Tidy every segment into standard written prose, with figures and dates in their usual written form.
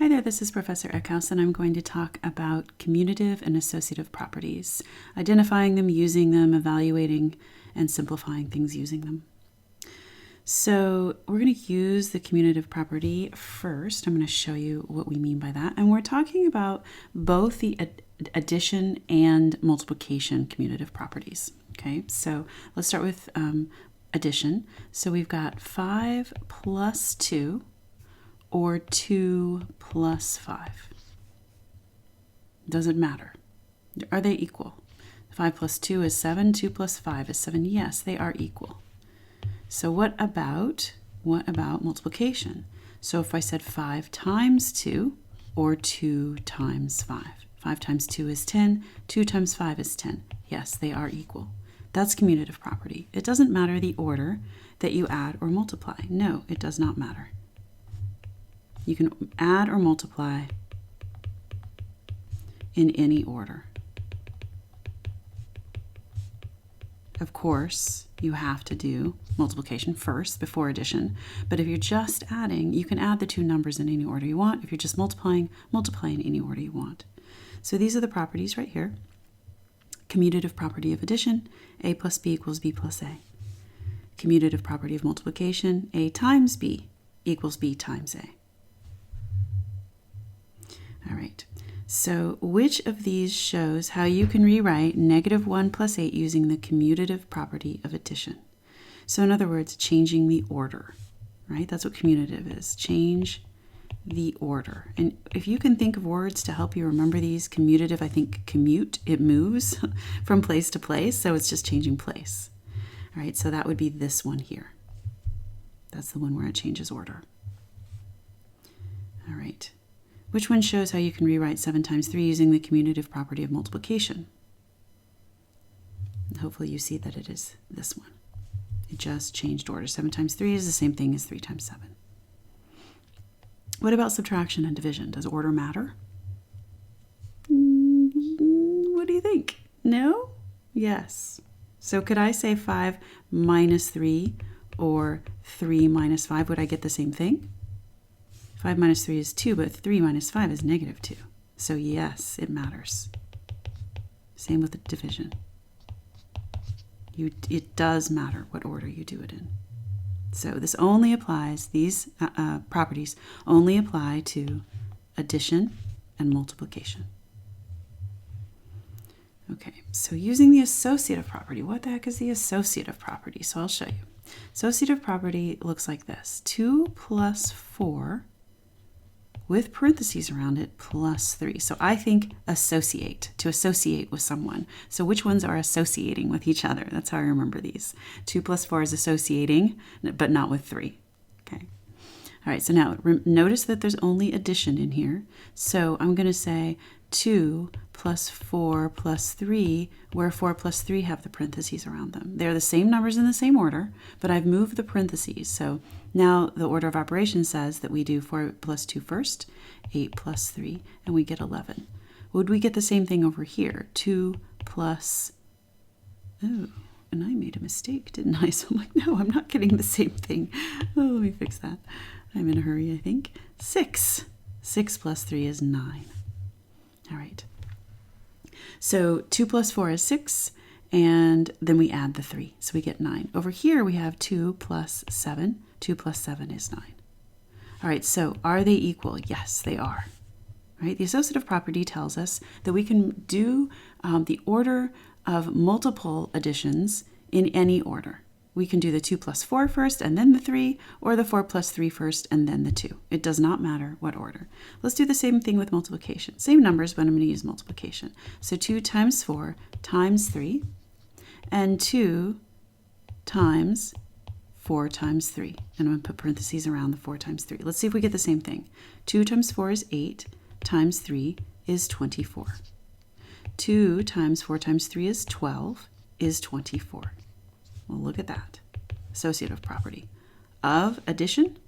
Hi there, this is Professor Eckhouse, and I'm going to talk about commutative and associative properties, identifying them, using them, evaluating, and simplifying things using them. So we're going to use the commutative property first. I'm going to show you what we mean by that. And we're talking about both the addition and multiplication commutative properties. Okay, so let's start with addition. So we've got 5 plus 2. Or 2 plus 5. Doesn't matter. Are they equal? 5 plus 2 is 7. 2 plus 5 is 7. Yes, they are equal. So what about multiplication? So if I said 5 times 2 or 2 times 5. 5 times 2 is 10. 2 times 5 is 10. Yes, they are equal. That's commutative property. It doesn't matter the order that you add or multiply. No, it does not matter. You can add or multiply in any order. Of course, you have to do multiplication first before addition, but if you're just adding, you can add the two numbers in any order you want. If you're just multiplying, multiply in any order you want. So these are the properties right here. Commutative property of addition, a plus b equals b plus a. Commutative property of multiplication, a times b equals b times a. All right, so which of these shows how you can rewrite -1 plus 8 using the commutative property of addition? So in other words, changing the order, right? That's what commutative is, change the order. And if you can think of words to help you remember these, commutative, I think commute, it moves from place to place, so it's just changing place. All right, so that would be this one here. That's the one where it changes order. All right. Which one shows how you can rewrite 7 times 3 using the commutative property of multiplication? Hopefully you see that it is this one. It just changed order. 7 times 3 is the same thing as 3 times 7. What about subtraction and division? Does order matter? What do you think? No? Yes. So could I say 5 minus 3 or 3 minus 5? Would I get the same thing? 5 minus 3 is 2, but 3 minus 5 is -2. So yes, it matters. Same with the division. It does matter what order you do it in. So this only applies, these properties only apply to addition and multiplication. Okay, so using the associative property, what the heck is the associative property? So I'll show you. Associative property looks like this. 2 plus 4 with parentheses around it, plus 3. So I think associate, to associate with someone. So which ones are associating with each other? That's how I remember these. 2 plus 4 is associating, but not with 3. Okay. All right, so now notice that there's only addition in here. So I'm going to say 2 plus 4 plus 3, where 4 plus 3 have the parentheses around them. They're the same numbers in the same order, but I've moved the parentheses. So now the order of operations says that we do 4 plus 2 first, 8 plus 3, and we get 11. Would we get the same thing over here? 2 plus, oh, and I made a mistake, didn't I? So I'm like, no, I'm not getting the same thing. Oh, let me fix that. I'm in a hurry, I think. 6. 6 plus 3 is 9. All right. So 2 plus 4 is 6, and then we add the 3, so we get 9. Over here we have 2 plus 7. 2 plus 7 is 9. All right, so are they equal? Yes, they are. Right? The associative property tells us that we can do the order of multiple additions in any order. We can do the 2 plus 4 first and then the 3, or the 4 plus 3 first and then the 2. It does not matter what order. Let's do the same thing with multiplication. Same numbers, but I'm going to use multiplication. So 2 times 4 times 3, and 2 times 4 times 3. And I'm going to put parentheses around the 4 times 3. Let's see if we get the same thing. 2 times 4 is 8, times 3 is 24. 2 times 4 times 3 is 12, is 24. Well, look at that. Associative property of addition,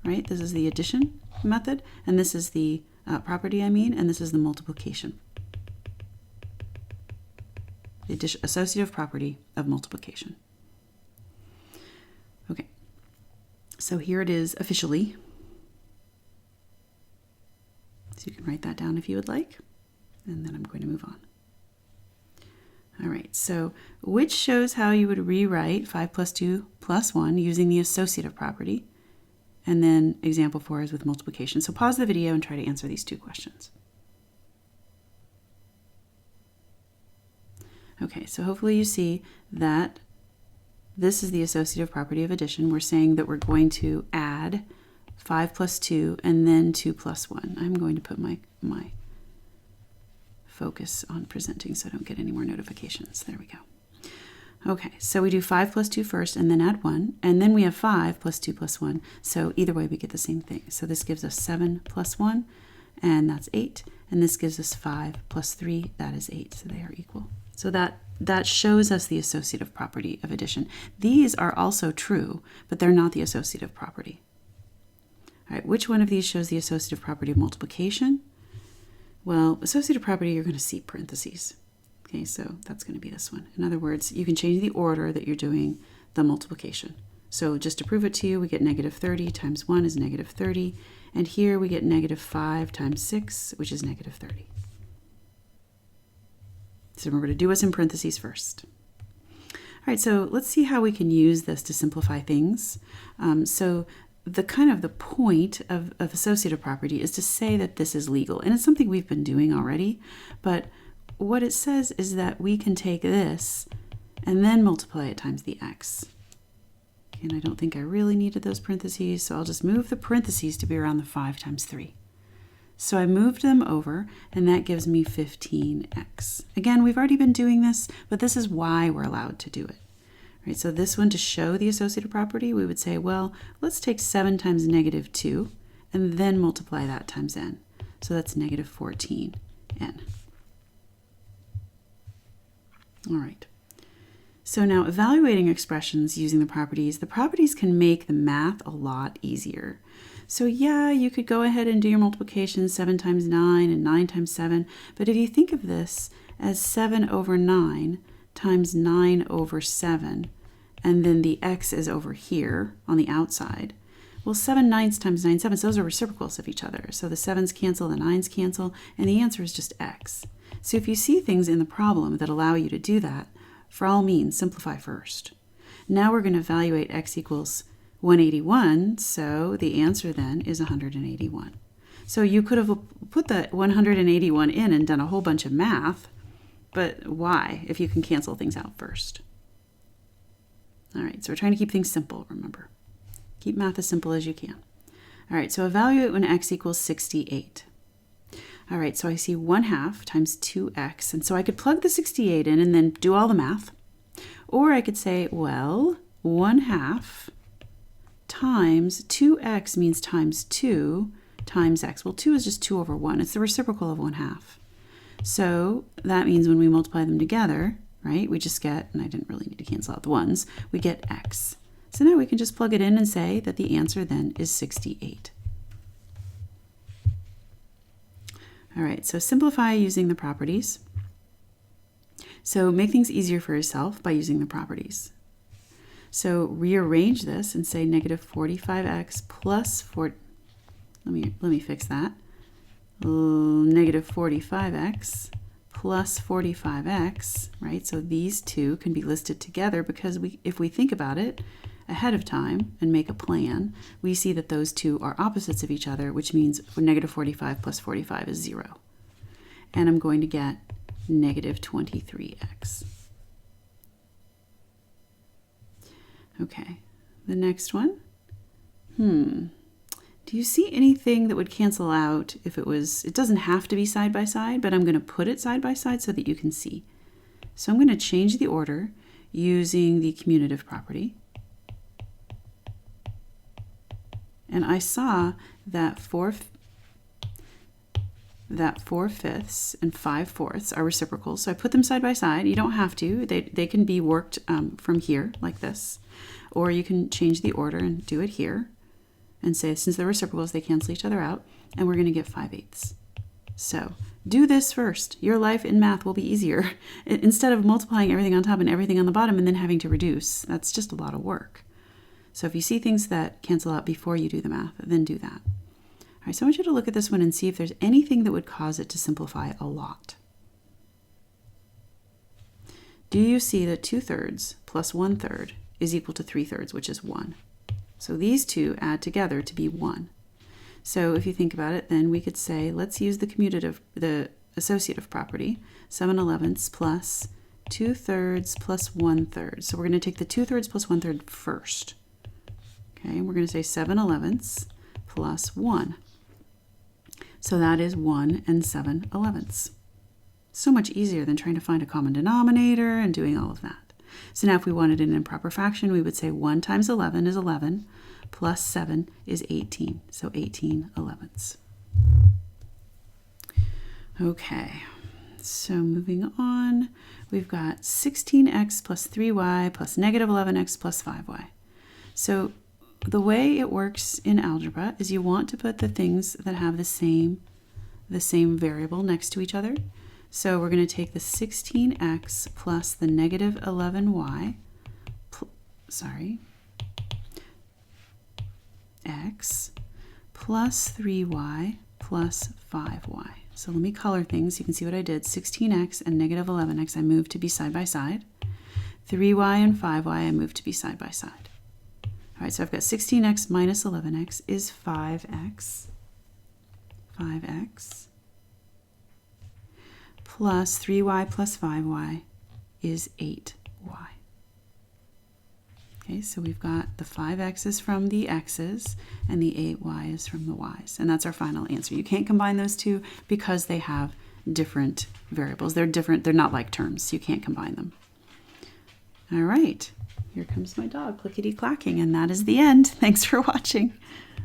right? This is the addition method, and this is the property, and this is the multiplication. The associative property of multiplication. Okay, so here it is officially. So you can write that down if you would like, and then I'm going to move on. All right, so which shows how you would rewrite 5 plus 2 plus 1 using the associative property. And then example 4 is with multiplication. So pause the video and try to answer these two questions. Okay, so hopefully you see that this is the associative property of addition. We're saying that we're going to add 5 plus 2 and then 2 plus 1. I'm going to put my focus on presenting so I don't get any more notifications. There we go. Okay, so we do 5 plus 2 first and then add 1, and then we have 5 plus 2 plus 1. So either way we get the same thing. So this gives us 7 plus 1, and that's 8. And this gives us 5 plus 3, that is 8. So they are equal. So that shows us the associative property of addition. These are also true, but they're not the associative property. All right, which one of these shows the associative property of multiplication? Well, associative property, you're going to see parentheses. Okay, so that's going to be this one. In other words, you can change the order that you're doing the multiplication. So just to prove it to you, we get negative 30 times 1 is negative 30. And here we get negative 5 times 6, which is negative 30. So remember to do what's in parentheses first. All right, so let's see how we can use this to simplify things. So the point of associative property is to say that this is legal. And it's something we've been doing already. But what it says is that we can take this and then multiply it times the x. And I don't think I really needed those parentheses, so I'll just move the parentheses to be around the 5 times 3. So I moved them over, and that gives me 15x. Again, we've already been doing this, but this is why we're allowed to do it. Right, so this one, to show the associative property, we would say, well, let's take 7 times negative 2, and then multiply that times n. So that's negative 14n. All right. So now evaluating expressions using the properties can make the math a lot easier. So yeah, you could go ahead and do your multiplication 7 times 9 and 9 times 7, but if you think of this as 7 over 9 times 9 over 7, and then the x is over here on the outside, well, 7 9s times 9 7s, those are reciprocals of each other. So the 7s cancel, the 9s cancel, and the answer is just x. So if you see things in the problem that allow you to do that, for all means, simplify first. Now we're going to evaluate x equals 181, so the answer then is 181. So you could have put the 181 in and done a whole bunch of math, but why if you can cancel things out first? All right, so we're trying to keep things simple, remember. Keep math as simple as you can. All right, so evaluate when x equals 68. All right, so I see 1/2 times 2x, and so I could plug the 68 in and then do all the math. Or I could say, well, 1/2 times 2x means times 2 times x. Well, 2 is just 2 over 1. It's the reciprocal of 1/2. So that means when we multiply them together, right, we just get, and I didn't really need to cancel out the ones, we get x. So now we can just plug it in and say that the answer then is 68. All right, so simplify using the properties. So make things easier for yourself by using the properties. So rearrange this and say negative 45x plus 4, let me fix that. Negative 45x plus 45x, right? So these two can be listed together because if we think about it ahead of time and make a plan, we see that those two are opposites of each other, which means negative 45 plus 45 is 0. And I'm going to get negative 23x. Okay, the next one. Do you see anything that would cancel out if it doesn't have to be side by side, but I'm going to put it side by side so that you can see. So I'm going to change the order using the commutative property. And I saw that 4/5 and 5/4 are reciprocal, so I put them side by side. You don't have to. They can be worked from here like this, or you can change the order and do it here and say since they're reciprocals, they cancel each other out, and we're going to get 5/8. So do this first. Your life in math will be easier. Instead of multiplying everything on top and everything on the bottom and then having to reduce, that's just a lot of work. So if you see things that cancel out before you do the math, then do that. All right, so I want you to look at this one and see if there's anything that would cause it to simplify a lot. Do you see that 2/3 plus 1/3 is equal to 3/3, which is 1? So these two add together to be 1. So if you think about it, then we could say, let's use the associative property, 7/11 plus 2/3 plus 1/3. So we're going to take the 2/3 plus 1/3 first. Okay, and we're going to say 7/11 plus 1. So that is 1 and 7/11. So much easier than trying to find a common denominator and doing all of that. So now if we wanted an improper fraction, we would say 1 times 11 is 11, plus 7 is 18. So 18/11. Okay, so moving on, we've got 16x plus 3y plus negative 11x plus 5y. So the way it works in algebra is you want to put the things that have the same variable next to each other. So we're going to take the 16x plus the negative 11y, x plus 3y plus 5y. So let me color things. You can see what I did. 16x and negative 11x I moved to be side by side. 3y and 5y I moved to be side by side. All right, so I've got 16x minus 11x is 5x. 5x plus 3y plus 5y is 8y. Okay, so we've got the 5x's from the x's and the 8y's from the y's. And that's our final answer. You can't combine those two because they have different variables. They're different. They're not like terms. You can't combine them. All right. Here comes my dog clickety-clacking, and that is the end. Thanks for watching.